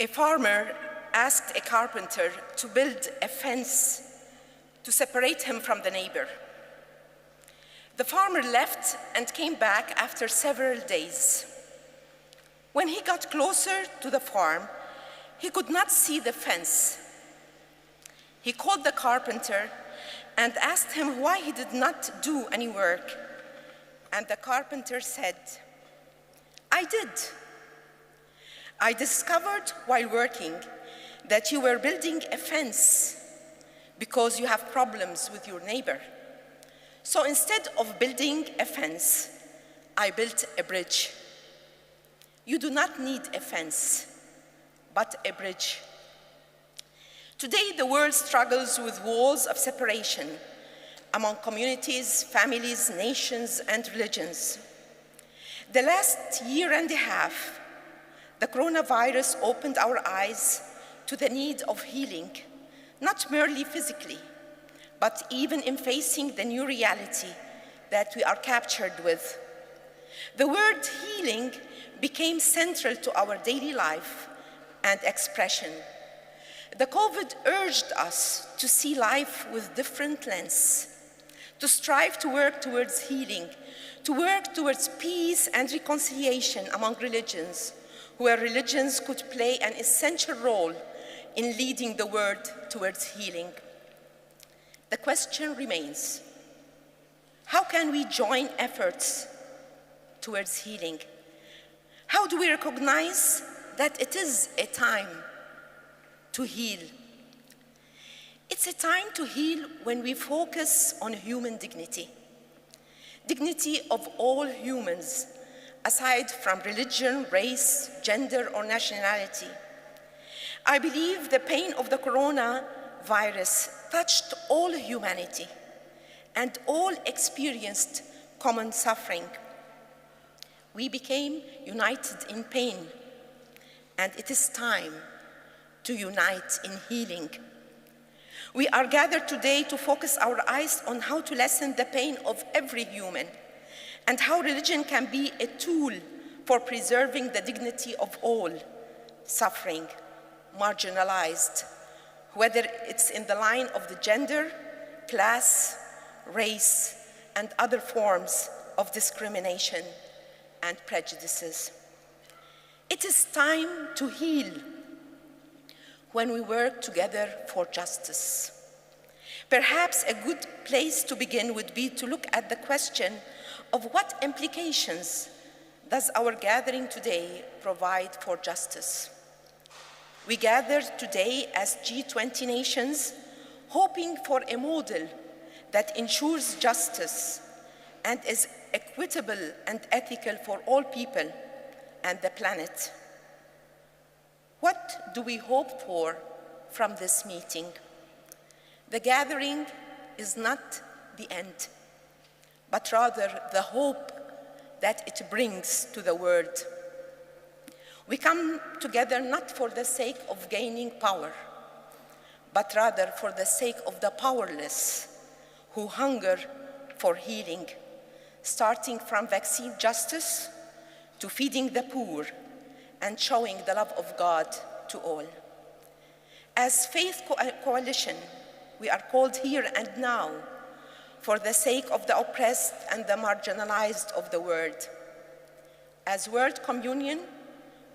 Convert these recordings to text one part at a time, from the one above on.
A farmer asked a carpenter to build a fence to separate him from the neighbor. The farmer left and came back after several days. When he got closer to the farm, he could not see the fence. He called the carpenter and asked him why he did not do any work. And the carpenter said, "I did. I discovered while working that you were building a fence because you have problems with your neighbor. So instead of building a fence, I built a bridge. You do not need a fence, but a bridge." Today, the world struggles with walls of separation among communities, families, nations, and religions. The last year and a half, the coronavirus opened our eyes to the need of healing, not merely physically, but even in facing the new reality that we are captured with. The word healing became central to our daily life and expression. The COVID urged us to see life with different lens, to strive to work towards healing, to work towards peace and reconciliation among religions, where religions could play an essential role in leading the world towards healing. The question remains, how can we join efforts towards healing? How do we recognize that it is a time to heal? It's a time to heal when we focus on human dignity, dignity of all humans, aside from religion, race, gender, or nationality. I believe the pain of the coronavirus touched all humanity, and all experienced common suffering. We became united in pain, and it is time to unite in healing. We are gathered today to focus our eyes on how to lessen the pain of every human, and how religion can be a tool for preserving the dignity of all suffering, marginalized, whether it's in the line of the gender, class, race, and other forms of discrimination and prejudices. It is time to heal when we work together for justice. Perhaps a good place to begin would be to look at the question of what implications does our gathering today provide for justice. We gather today as G20 nations, hoping for a model that ensures justice and is equitable and ethical for all people and the planet. What do we hope for from this meeting? The gathering is not the end, but rather the hope that it brings to the world. We come together not for the sake of gaining power, but rather for the sake of the powerless who hunger for healing, starting from vaccine justice to feeding the poor and showing the love of God to all. As Faith Coalition, we are called here and now for the sake of the oppressed and the marginalized of the world. As World Communion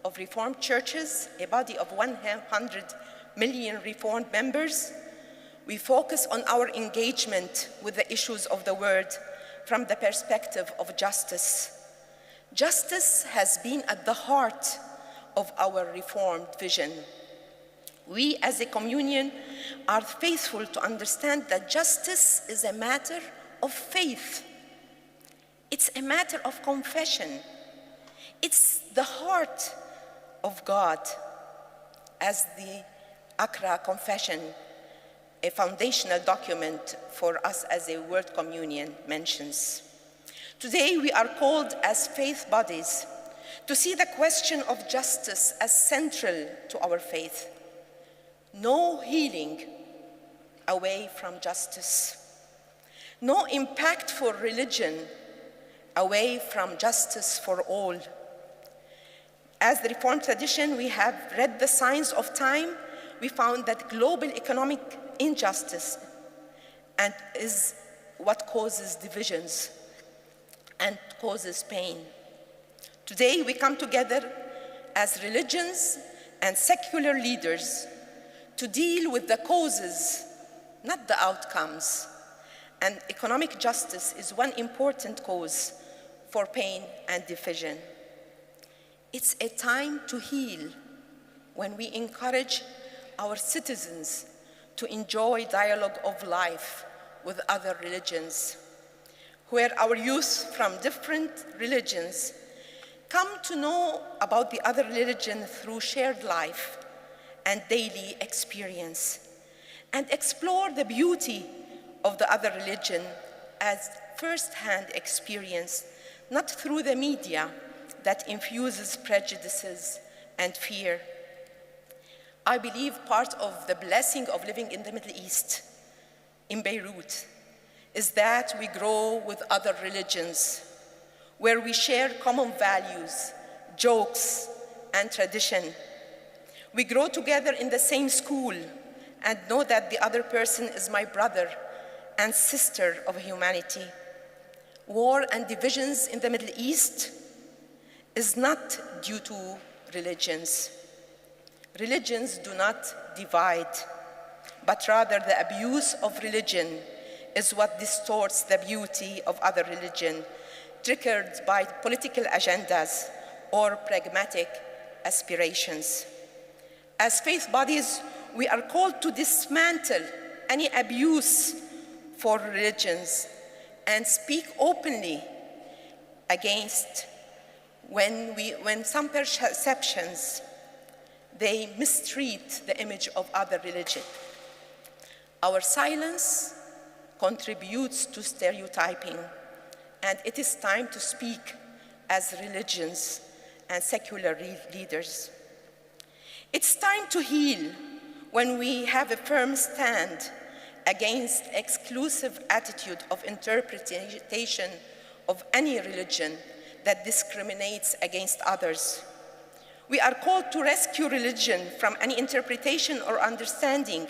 of Reformed Churches, a body of 100 million Reformed members, we focus on our engagement with the issues of the world from the perspective of justice. Justice has been at the heart of our Reformed vision. We as a communion are faithful to understand that justice is a matter of faith. It's a matter of confession. It's the heart of God, as the Accra Confession, a foundational document for us as a World Communion, mentions. Today we are called as faith bodies to see the question of justice as central to our faith. No healing away from justice. No impact for religion away from justice for all. As the Reformed tradition, we have read the signs of time. We found that global economic injustice is what causes divisions and causes pain. Today, we come together as religions and secular leaders to deal with the causes, not the outcomes. And economic justice is one important cause for pain and division. It's a time to heal when we encourage our citizens to enjoy dialogue of life with other religions, where our youth from different religions come to know about the other religion through shared life and daily experience, and explore the beauty of the other religion as first-hand experience, not through the media that infuses prejudices and fear. I believe part of the blessing of living in the Middle East, in Beirut, is that we grow with other religions, where we share common values, jokes, and tradition. We grow together in the same school and know that the other person is my brother and sister of humanity. War and divisions in the Middle East is not due to religions. Religions do not divide, but rather the abuse of religion is what distorts the beauty of other religion, triggered by political agendas or pragmatic aspirations. As faith bodies, we are called to dismantle any abuse for religions and speak openly against when some perceptions they mistreat the image of other religion. Our silence contributes to stereotyping, and it is time to speak as religions and secular leaders. It's time to heal when we have a firm stand against exclusive attitude of interpretation of any religion that discriminates against others. We are called to rescue religion from any interpretation or understanding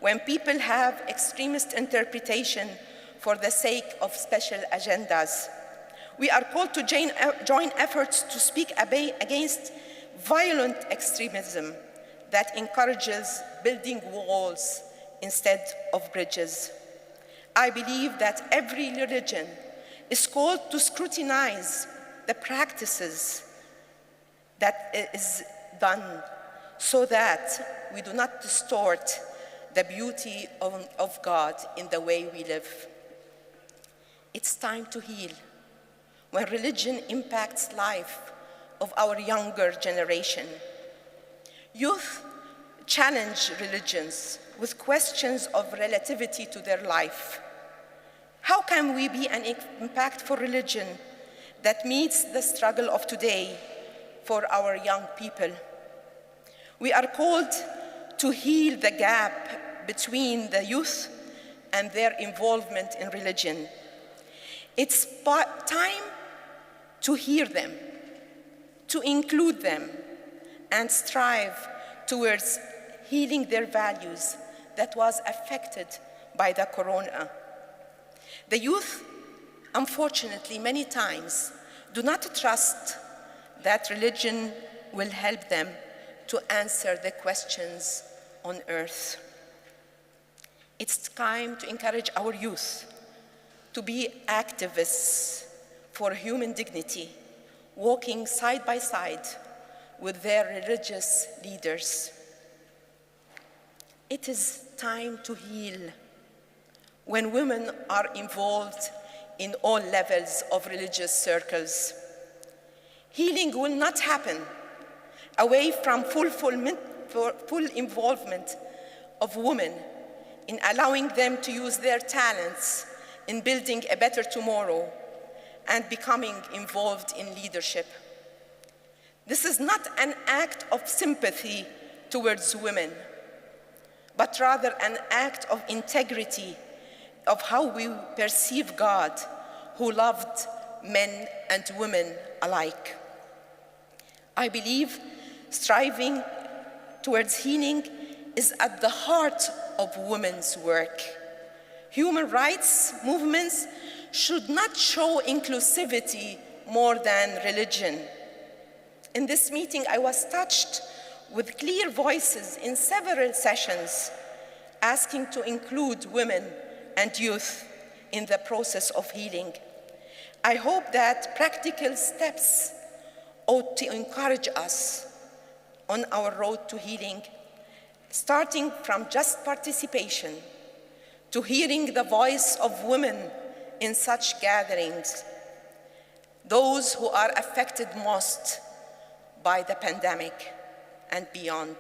when people have extremist interpretation for the sake of special agendas. We are called to join efforts to speak against violent extremism that encourages building walls instead of bridges. I believe that every religion is called to scrutinize the practices that is done so that we do not distort the beauty of God in the way we live. It's time to heal when religion impacts life of our younger generation. Youth challenge religions with questions of relativity to their life. How can we be an impactful religion that meets the struggle of today for our young people? We are called to heal the gap between the youth and their involvement in religion. It's time to hear them, to include them, and strive towards healing their values that was affected by the corona. The youth, unfortunately, many times do not trust that religion will help them to answer the questions on earth. It's time to encourage our youth to be activists for human dignity, walking side by side with their religious leaders. It is time to heal when women are involved in all levels of religious circles. Healing will not happen away from full involvement of women in allowing them to use their talents in building a better tomorrow and becoming involved in leadership. This is not an act of sympathy towards women, but rather an act of integrity of how we perceive God, who loved men and women alike. I believe striving towards healing is at the heart of women's work. Human rights movements should not show inclusivity more than religion. In this meeting, I was touched with clear voices in several sessions asking to include women and youth in the process of healing. I hope that practical steps ought to encourage us on our road to healing, starting from just participation to hearing the voice of women in such gatherings, those who are affected most by the pandemic and beyond.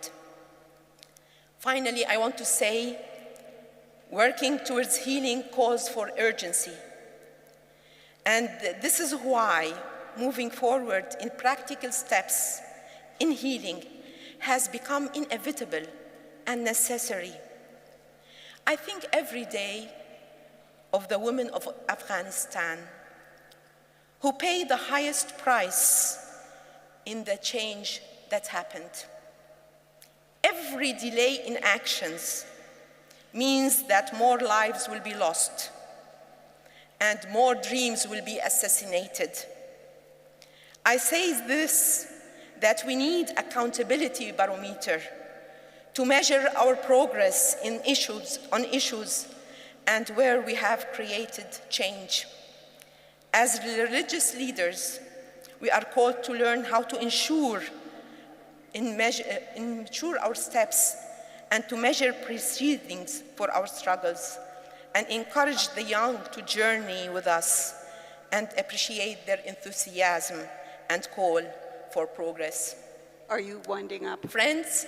Finally, I want to say, working towards healing calls for urgency. And this is why moving forward in practical steps in healing has become inevitable and necessary. I think every day of the women of Afghanistan who pay the highest price in the change that happened. Every delay in actions means that more lives will be lost and more dreams will be assassinated. I say this, that we need accountability barometer to measure our progress on issues and where we have created change. As religious leaders, we are called to learn how to ensure our steps and to measure proceedings for our struggles and encourage the young to journey with us and appreciate their enthusiasm and call for progress. Are you winding up? Friends,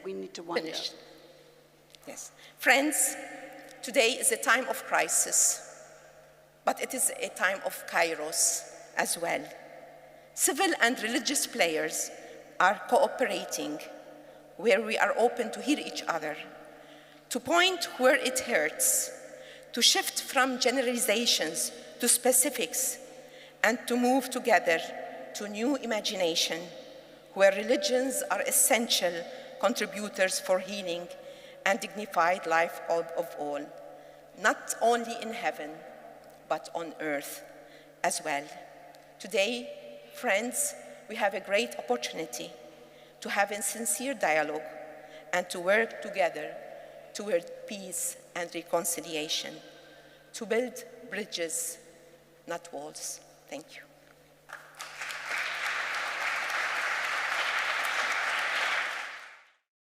we need to wind finish. up. Yes. Friends, today is a time of crisis, but it is a time of kairos as well. Civil and religious players are cooperating where we are open to hear each other, to point where it hurts, to shift from generalizations to specifics, and to move together to new imagination, where religions are essential contributors for healing and dignified life of all, not only in heaven, but on earth as well. Today, friends, we have a great opportunity to have a sincere dialogue and to work together toward peace and reconciliation, to build bridges, not walls. Thank you.